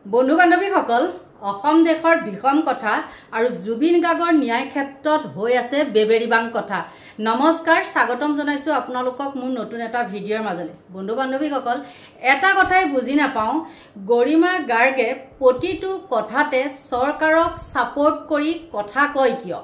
বন্ধু বান্ধৱীসকল অসম দেশৰ বিষম কথা আৰু জুবিন গাৰ্গৰ ন্যায় ক্ষেত্ৰত হৈ আছে বেবেৰিবাং কথা। নমস্কাৰ, স্বাগতম জনাইছো আপোনালোকক মোৰ নতুন এটা ভিডিঅ'ৰ মাজলৈ। বন্ধু বান্ধৱীসকল এটা কথাই বুজি নাপাওঁ, গৰিমা গাৰ্গে প্ৰতিটো কথাতে চৰকাৰক সাপোৰ্ট কৰি কথা কয় কিয়?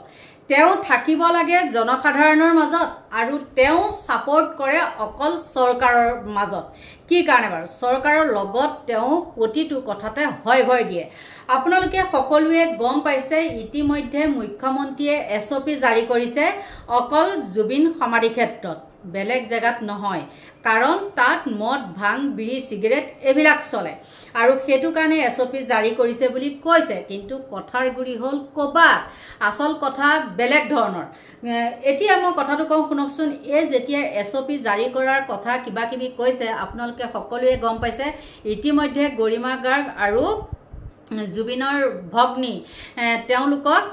তেওঁ থাকিব লাগে জনসাধাৰণৰ মাজত আৰু তেওঁ সাপোৰ্ট কৰে অকল চৰকাৰৰ মাজত। কি কাৰণে বাৰু চৰকাৰৰ লগত তেওঁ প্ৰতিটো কথাতে হয় দিয়ে। আপোনালোকে সকলোৱে গম পাইছে, ইতিমধ্যে মুখ্যমন্ত্ৰীয়ে SOP জাৰি কৰিছে অকল জুবিন সমাধি ক্ষেত্ৰত, বেলেগ জেগাত নহয়। কাৰণ তাত মদ ভাং বিড়ি সিগাৰেট এইবিলাক চলে আৰু সেইটো কাৰণে SOP জাৰি কৰিছে বুলি কৈছে, কিন্তু কথাৰ গুৰি হ'ল ক'বাত আচল কথা বেলেগ ধৰণৰ। এতিয়া মই কথাটো কওঁ শুনকচোন, এই যেতিয়া SOP জাৰি কৰাৰ কথা কিবা কিবি কৈছে, আপোনালোকে সকলোৱে গম পাইছে ইতিমধ্যে গৰিমা গাৰ্গ আৰু জুবিনৰ ভগ্নী তেওঁলোকক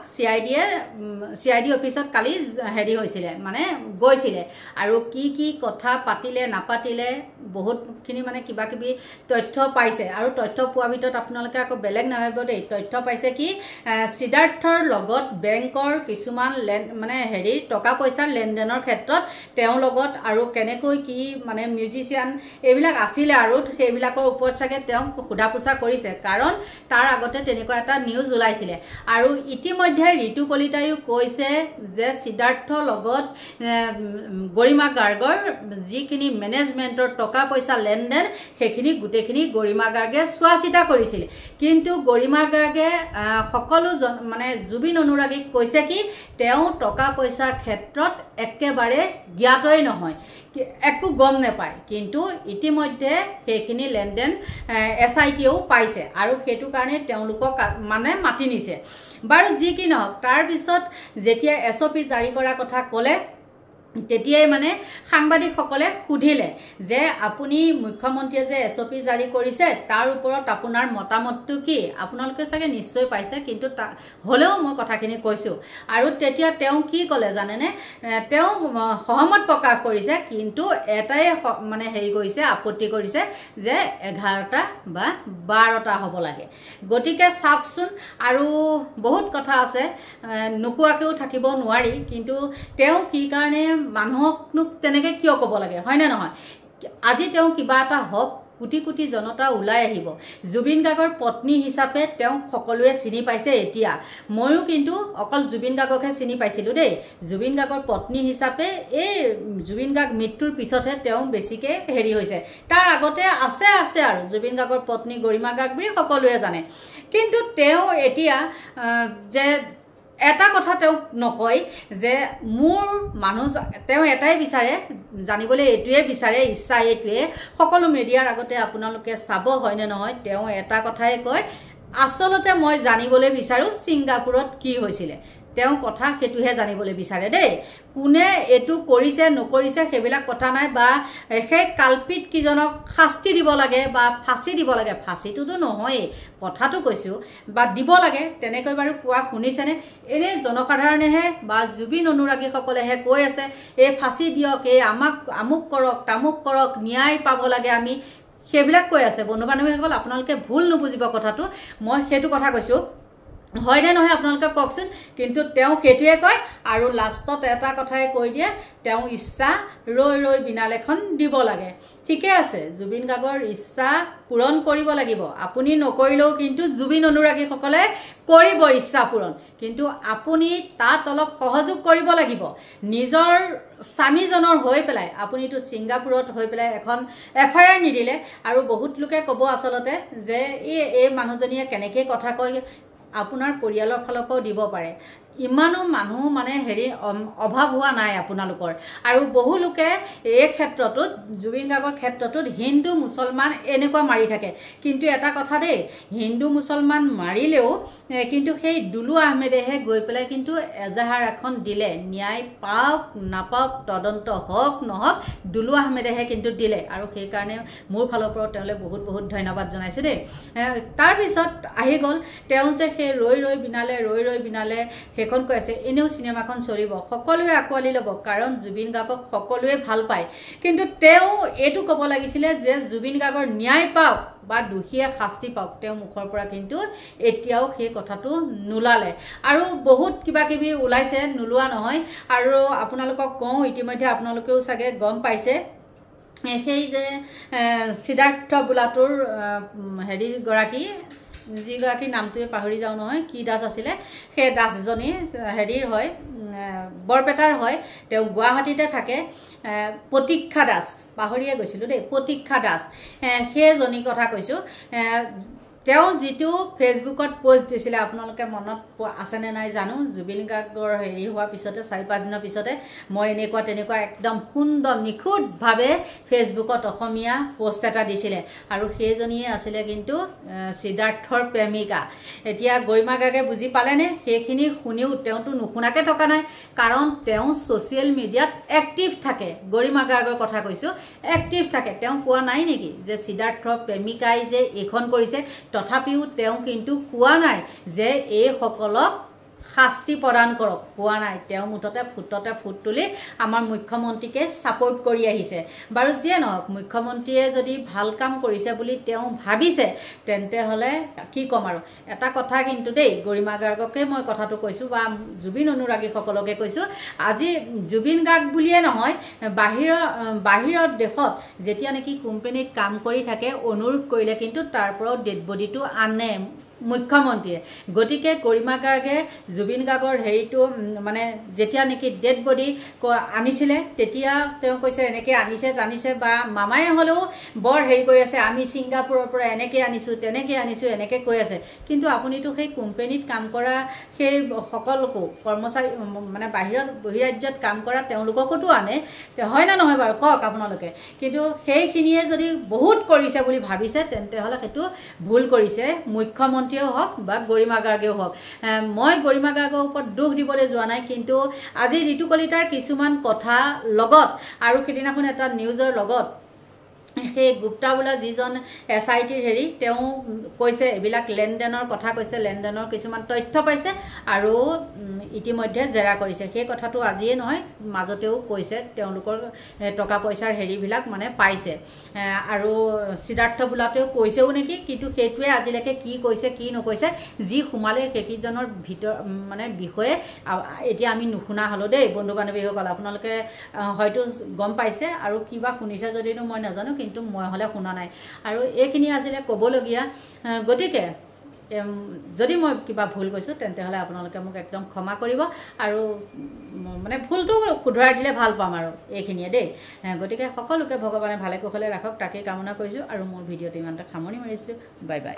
CID অফিসত কালি হেৰি হৈছিলে, মানে গৈছিলে আৰু কি কথা পাতিলে নাপাতিলে বহুতখিনি মানে কিবা কিবি তথ্য পাইছে। আৰু তথ্য পোৱাৰ ভিতৰত আপোনালোকে আকৌ বেলেগ নাভাবিব দেই, তথ্য পাইছে কি সিদ্ধাৰ্থৰ লগত বেংকৰ কিছুমান মানে হেৰি টকা পইচাৰ লেনদেনৰ ক্ষেত্ৰত তেওঁৰ লগত আৰু কেনেকৈ কি মানে মিউজিচিয়ান এইবিলাক আছিলে আৰু সেইবিলাকৰ ওপৰত চাগে তেওঁ সোধা পোছা কৰিছে। কাৰণ তাৰ আগতে তেনেকুৱা এটা নিউজ ওলাইছিলে আৰু ইতিমধ্যে ঋতু কলিতায়ো কৈছে যে সিদ্ধাৰ্থৰ লগত গৰিমা গাৰ্গৰ যিখিনি মেনেজমেন্টৰ টকা পইচা লেনদেন সেইখিনি গোটেইখিনি গৰিমা গাৰ্গে চোৱা চিতা কৰিছিল। কিন্তু গৰিমা গাৰ্গে সকলো মানে জুবিন অনুৰাগীক কৈছে কি তেওঁ টকা পইচাৰ ক্ষেত্ৰত একেবাৰে জ্ঞাতই নহয়, একো গম নাপায়। কিন্তু ইতিমধ্যে সেইখিনি লেনদেন SITও পাইছে আৰু সেইটো কাৰণে তেওঁলোকক মানে মাতি নিছে। বাৰু যি কি নহওক, তাৰপিছত যেতিয়া SOP জাৰি কৰা কথা ক'লে তেতিয়াই মানে সাংবাদিকসকলে সুধিলে যে আপুনি মুখ্যমন্ত্ৰীয়ে যে SOP জাৰি কৰিছে তাৰ ওপৰত আপোনাৰ মতামতটো কি? আপোনালোকে চাগে নিশ্চয় পাইছে, কিন্তু হ'লেও মই কথাখিনি কৈছোঁ। আৰু তেতিয়া তেওঁ কি ক'লে জানেনে? তেওঁ সহমত প্ৰকাশ কৰিছে, কিন্তু এটাই মানে হেৰি কৰিছে, আপত্তি কৰিছে যে 11টা বা 12টা হ'ব লাগে। গতিকে চাওকচোন, আৰু বহুত কথা আছে, নোকোৱাকেও থাকিব নোৱাৰি। কিন্তু তেওঁ কি কাৰণে মানুহকনো তেনেকে কিয় ক'ব লাগে, হয়নে নহয়? আজি তেওঁ কিবা এটা হওক, কোটি কোটি জনতা ওলাই আহিব। জুবিন গাৰ্গৰ পত্নী হিচাপে তেওঁ সকলোৱে চিনি পাইছে। এতিয়া ময়ো কিন্তু অকল জুবিন গাৰ্গকহে চিনি পাইছিলোঁ দেই। জুবিন গাৰ্গৰ পত্নী হিচাপে এই জুবিন গাৰ্গ মৃত্যুৰ পিছতহে তেওঁ বেছিকৈ হেৰি হৈছে। তাৰ আগতে আছে আৰু জুবিন গাৰ্গৰ পত্নী গৰিমা গাৰ্গ বুলি সকলোৱে জানে। কিন্তু তেওঁ এতিয়া যে এটা কথা তেওঁ নকয় যে মোৰ মানুহ, তেওঁ এটাই বিচাৰে, জানিবলৈ এইটোৱে বিচাৰে, ইচ্ছা এইটোৱে, সকলো মিডিয়াৰ আগতে আপোনালোকে চাব, হয়নে নহয়? তেওঁ এটা কথাই কয়, আচলতে মই জানিবলৈ বিচাৰোঁ ছিংগাপুৰত কি হৈছিলে। তেওঁ কথা সেইটোহে জানিবলৈ বিচাৰে দেই। কোনে এইটো কৰিছে নকৰিছে সেইবিলাক কথা নাই, বা সেই কালপিত কিজনক শাস্তি দিব লাগে বা ফাঁচি দিব লাগে, ফাঁচিটোতো নহয়েই, কথাটো কৈছোঁ, বা দিব লাগে তেনেকৈ বাৰু কোৱা শুনিছেনে? এনেই জনসাধাৰণেহে বা জুবিন অনুৰাগীসকলেহে কৈ আছে এই ফাঁচি দিয়ক, এই আমাক আমুক কৰক তামুক কৰক, ন্যায় পাব লাগে আমি, সেইবিলাক কৈ আছে। বন্ধু বান্ধৱীসকল আপোনালোকে ভুল নুবুজিব কথাটো, মই সেইটো কথা কৈছোঁ, হয়নে নহয় আপোনালোকে কওকচোন। কিন্তু তেওঁ সেইটোৱে কয় আৰু লাষ্টত এটা কথাই কৈ দিয়ে, তেওঁ ইচ্ছা ৰৈ বিনাল এখন দিব লাগে। ঠিকে আছে, জুবিন গাৰ্গৰ ইচ্ছা পূৰণ কৰিব লাগিব। আপুনি নকৰিলেও কিন্তু জুবিন অনুৰাগীসকলে কৰিব ইচ্ছা পূৰণ, কিন্তু আপুনি তাত অলপ সহযোগ কৰিব লাগিব। নিজৰ স্বামীজনৰ হৈ পেলাই আপুনিতো ছিংগাপুৰত হৈ পেলাই এখন FIR নিদিলে। আৰু বহুত লোকে ক'ব আচলতে যে এই মানুহজনীয়ে কেনেকৈ কথা কয়, আপোনাৰ পৰিয়ালৰ ফালৰ পৰাও দিব পাৰে। ইমানো মানুহ মানে হেৰি অভাৱ হোৱা নাই আপোনালোকৰ। আৰু বহু লোকে এই ক্ষেত্ৰটোত, জুবিন গাৰ্গৰ ক্ষেত্ৰটোত হিন্দু মুছলমান এনেকুৱা মাৰি থাকে। কিন্তু এটা কথা দেই, হিন্দু মুছলমান মাৰিলেও কিন্তু সেই দুলু আহমেদেহে গৈ পেলাই কিন্তু এজাহাৰ এখন দিলে, ন্যায় পাওক নাপাওক, তদন্ত হওক নহওক, দুলু আহমেদেহে কিন্তু দিলে। আৰু সেইকাৰণে মোৰ ফালৰ পৰা তেওঁলৈ বহুত ধন্যবাদ জনাইছোঁ দেই। তাৰপিছত আহি গ'ল তেওঁ যে সেই ৰৈ বিনালে সেইখন কৈ আছে এনেও চিনেমাখন চলিব, সকলোৱে আঁকোৱালি ল'ব, কাৰণ জুবিন গাৰ্গক সকলোৱে ভাল পায়। কিন্তু তেওঁ এইটো ক'ব লাগিছিলে যে জুবিন গাৰ্গৰ ন্যায় পাওক বা দোষীয়ে শাস্তি পাওক। তেওঁ মুখৰ পৰা কিন্তু এতিয়াও সেই কথাটো নোলালে। আৰু বহুত কিবা কিবি ওলাইছে, নোলোৱা নহয়। আৰু আপোনালোকক কওঁ, ইতিমধ্যে আপোনালোকেও চাগে গম পাইছে, সেই যে সিদ্ধাৰ্থ বোলাটোৰ হেৰিগৰাকী, যিগৰাকী নামটোৱে পাহৰি যাওঁ নহয়, কি দাস আছিলে, সেই দাসজনী হেৰিৰ হয়, বৰপেটাৰ হয়, তেওঁ গুৱাহাটীতে থাকে, প্ৰতীক্ষা দাস, পাহৰিয়ে গৈছিলোঁ দেই, প্ৰতীক্ষা দাস, সেইজনী কথা কৈছোঁ। তেওঁ যিটো ফেচবুকত পোষ্ট দিছিলে, আপোনালোকে মনত আছেনে নাই জানো, জুবিন গাৰ্গৰ হেৰি হোৱাৰ পিছতে 4-5 দিনৰ পিছতে মই এনেকুৱা তেনেকুৱা একদম সুন্দৰ নিখুঁতভাৱে ফেচবুকত অসমীয়া পোষ্ট এটা দিছিলে। আৰু সেইজনীয়ে আছিলে কিন্তু সিদ্ধাৰ্থৰ প্ৰেমিকা। এতিয়া গৰিমা গাৰ্গে বুজি পালেনে? সেইখিনি শুনিও তেওঁতো নুশুনাকৈ থকা নাই, কাৰণ তেওঁ ছ'চিয়েল মিডিয়াত এক্টিভ থাকে। গৰিমা গাৰ্গৰ কথা কৈছোঁ, এক্টিভ থাকে। তেওঁ কোৱা নাই নেকি যে সিদ্ধাৰ্থৰ প্ৰেমিকাই যে এইখন কৰিছে? তথাপিও তেওঁ কিন্তু কোৱা নাই যে এইসকলক শাস্তি প্ৰদান কৰক, কোৱা নাই। তেওঁ মুঠতে ফুটতে ফুট তুলি আমাৰ মুখ্যমন্ত্ৰীকে ছাপোৰ্ট কৰি আহিছে। বাৰু যিয়ে নহওক, মুখ্যমন্ত্ৰীয়ে যদি ভাল কাম কৰিছে বুলি তেওঁ ভাবিছে, তেন্তে হ'লে কি ক'ম আৰু। এটা কথা কিন্তু দেই, গৰিমা গাৰ্গকে মই কথাটো কৈছোঁ বা জুবিন অনুৰাগীসকলকে কৈছোঁ, আজি জুবিন গাৰ্গ বুলিয়ে নহয়, বাহিৰৰ দেশত যেতিয়া নেকি কোম্পানীত কাম কৰি থাকে, অনুৰোধ কৰিলে কিন্তু তাৰ পৰাও ডেড বডিটো আনে মুখ্যমন্ত্ৰীয়ে। গতিকে গৰিমা গাৰ্গে জুবিন গাৰ্গৰ হেৰিটো মানে যেতিয়া নেকি ডেড বডি আনিছিলে, তেতিয়া তেওঁ কৈছে এনেকৈ আনিছে বা মামাই হ'লেও বৰ হেৰি কৰি আছে, আমি ছিংগাপুৰৰ পৰা এনেকৈ আনিছোঁ, তেনেকৈ আনিছোঁ, এনেকৈ কৈ আছে। কিন্তু আপুনিতো সেই কোম্পানীত কাম কৰা সেই সকলোকো কৰ্মচাৰী মানে বহিৰাজ্যত কাম কৰা তেওঁলোককোতো আনে, হয় না নহয় বাৰু, কওক আপোনালোকে। কিন্তু সেইখিনিয়ে যদি বহুত কৰিছে বুলি ভাবিছে, তেন্তে হ'লে সেইটো ভুল কৰিছে মুখ্যমন্ত্ৰী হওক বা গৰিমা গাৰ্গেও হওক। মই গৰিমা গাৰ্গৰ ওপৰত দোষ দিবলৈ যোৱা নাই, কিন্তু আজি ঋতু কলিতাৰ কিছুমান কথা লগত আৰু সেইদিনাখন এটা নিউজৰ লগত সেই গুপ্তা বোলা যিজন SITৰ হেৰি, তেওঁ কৈছে এইবিলাক লেনদেনৰ কথা কৈছে, লেনদেনৰ কিছুমান তথ্য পাইছে আৰু ইতিমধ্যে জেৰা কৰিছে। সেই কথাটো আজিয়ে নহয়, মাজতেও কৈছে তেওঁলোকৰ টকা পইচাৰ হেৰিবিলাক মানে পাইছে। আৰু সিদ্ধাৰ্থ বোলাতেও কৈছেও নেকি, কিন্তু সেইটোৱে আজিলৈকে কি কৈছে কি নকৈছে, যি সোমালে সেইকেইজনৰ মানে বিষয়ে এতিয়া আমি নুশুনা হ'লোঁ দেই বন্ধু বান্ধৱীসকল। আপোনালোকে হয়তো গম পাইছে আৰু কিবা শুনিছে যদিও মই নাজানো, কিন্তু মই হ'লে শুনা নাই। আৰু এইখিনি আছিলে ক'বলগীয়া। গতিকে যদি মই কিবা ভুল কৈছোঁ, তেন্তে হ'লে আপোনালোকে মোক একদম ক্ষমা কৰিব আৰু মানে ভুলটো শুধৰাই দিলে ভাল পাম আৰু এইখিনিয়ে দেই। গতিকে সকলোকে ভগৱানে ভালে কুশলে ৰাখক, তাকেই কামনা কৰিছোঁ আৰু মোৰ ভিডিঅ'টো ইমানতে সামৰণি মাৰিছোঁ। Bye bye.